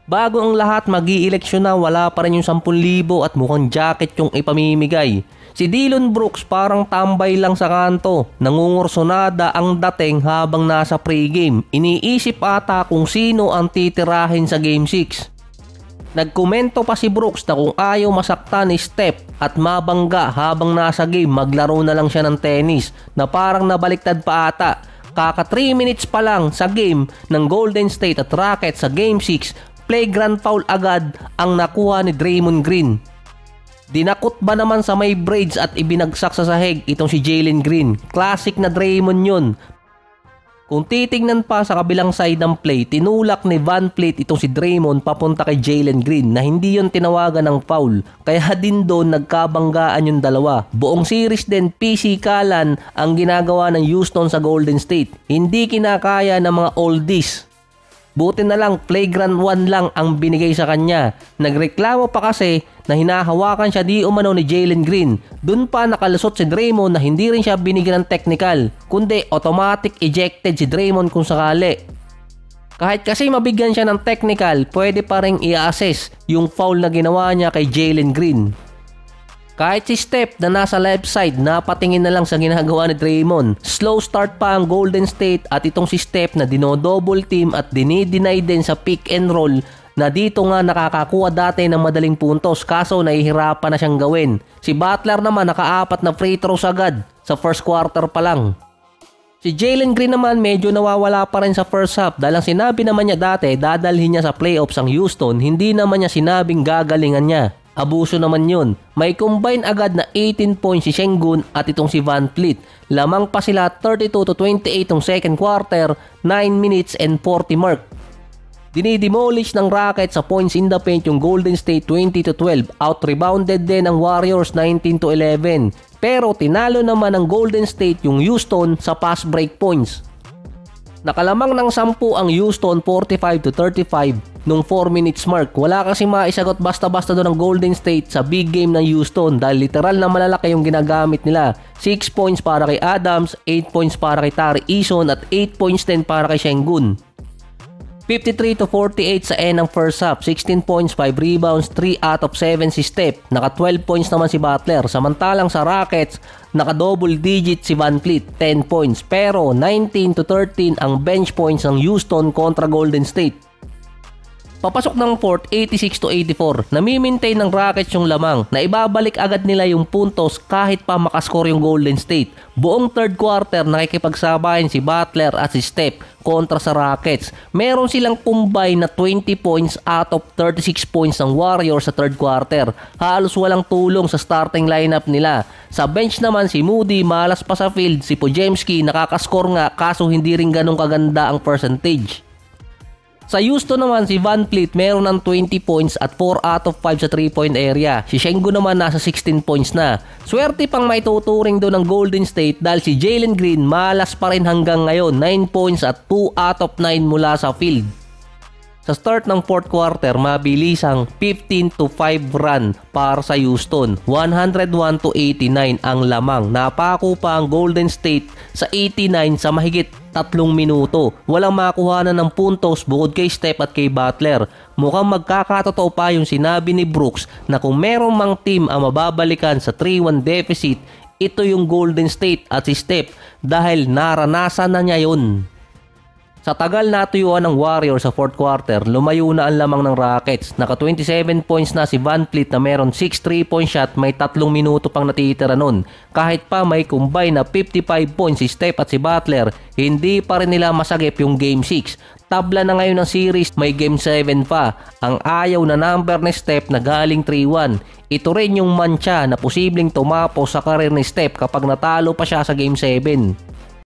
Bago ang lahat, mag-i-eleksyon na, wala pa rin yung 10,000 at mukhang jacket yung ipamimigay. Si Dillon Brooks parang tambay lang sa kanto, nangungursonada ang dating habang nasa pregame. Iniisip ata kung sino ang titirahin sa Game 6. Nagkomento pa si Brooks na kung ayaw masaktan ni Steph at mabangga habang nasa game, maglaro na lang siya ng tennis, na parang nabaliktad pa ata. Kaka 3 minutes pa lang sa game ng Golden State at Rockets sa Game 6, flagrant foul agad ang nakuha ni Draymond Green. Dinakot ba naman sa may braids at ibinagsak sa sahig itong si Jalen Green. Classic na Draymond yun. Kung titingnan pa sa kabilang side ng play, tinulak ni VanVleet itong si Draymond papunta kay Jalen Green na hindi yun tinawagan ng foul. Kaya din doon nagkabanggaan yung dalawa. Buong series din pisikalan ang ginagawa ng Houston sa Golden State. Hindi kinakaya ng mga oldies. Buti na lang flagrant 1 lang ang binigay sa kanya. Nagreklamo pa kasi na hinahawakan siya di umano ni Jalen Green. Doon pa nakalusot si Draymond na hindi rin siya binigyan ng technical, kundi automatic ejected si Draymond kung sakali. Kahit kasi mabigyan siya ng technical, pwede pa rin i-assess yung foul na ginawa niya kay Jalen Green. Kahit si Steph na nasa left side, napatingin na lang sa ginagawa ni Draymond. Slow start pa ang Golden State at itong si Steph na dino-double team at dinideny din sa pick and roll na dito nga nakakakuha dati ng madaling puntos, kaso nahihirapan na siyang gawin. Si Butler naman naka-4 na free throws agad sa first quarter pa lang. Si Jalen Green naman medyo nawawala pa rin sa first half dahil ang sinabi naman niya dati dadalhin niya sa playoffs ang Houston, hindi naman niya sinabing gagalingan niya. Abuso naman yun. May combine agad na 18 points si Sengun at itong si VanVleet. Lamang pa sila 32-28 ng second quarter, 9 minutes and 40 mark. Dinidemolish ng Rockets sa points in the paint yung Golden State 20-12. Out-rebounded din ang Warriors 19-11. Pero tinalo naman ng Golden State yung Houston sa fast break points. Nakalamang ng 10 ang Houston 45-35 nung 4 minutes mark. Wala kasi maisagot basta-basta doon ng Golden State sa big game ng Houston dahil literal na malalaki yung ginagamit nila. 6 points para kay Adams, 8 points para kay Tari Eason at 8 points din para kay Sengun. 53-48 sa end ng first half, 16 points, 5 rebounds, 3 out of 7 si Steph. Naka 12 points naman si Butler. Samantalang sa Rockets, naka double digit si VanVleet, 10 points. Pero 19-13 ang bench points ng Houston kontra Golden State. Papasok ng fourth, 86-84. Nami-maintain ng Rockets yung lamang na ibabalik agad nila yung puntos kahit pa makascore yung Golden State. Buong third quarter nakikipagsabayan si Butler at si Steph kontra sa Rockets. Meron silang combine na 20 points out of 36 points ng Warriors sa third quarter. Halos walang tulong sa starting lineup nila. Sa bench naman si Moody malas pa sa field, si Podziemski nakakascore nga kaso hindi rin ganun kaganda ang percentage. Sa Houston naman, si VanVleet meron ng 20 points at 4 out of 5 sa 3-point area. Si Sengun naman nasa 16 points na. Swerte pang maituturing doon ng Golden State dahil si Jalen Green malas pa rin hanggang ngayon, 9 points at 2 out of 9 mula sa field. Sa start ng fourth quarter, mabilisang 15-5 run para sa Houston. 101-89 ang lamang. Napako pa ang Golden State sa 89 sa mahigit 3 minuto. Walang makuhanan ng puntos bukod kay Steph at kay Butler. Mukhang magkakatotoo pa yung sinabi ni Brooks na kung merong mang team ang mababalikan sa 3-1 deficit, ito yung Golden State at si Steph dahil naranasan na niya yun. Sa tagal na tuyuan ng Warriors sa fourth quarter, lumayo na ang lamang ng Rockets. Naka 27 points na si VanVleet na meron 6 3-point shot, may 3 minuto pang natitira nun. Kahit pa may combine na 55 points si Steph at si Butler, hindi pa rin nila masagip yung Game 6. Tabla na ngayon ng series, may Game 7 pa. Ang ayaw na number ni Steph na galing 3-1. Ito rin yung mantsa na posibleng tumapos sa karir ni Steph kapag natalo pa siya sa Game 7.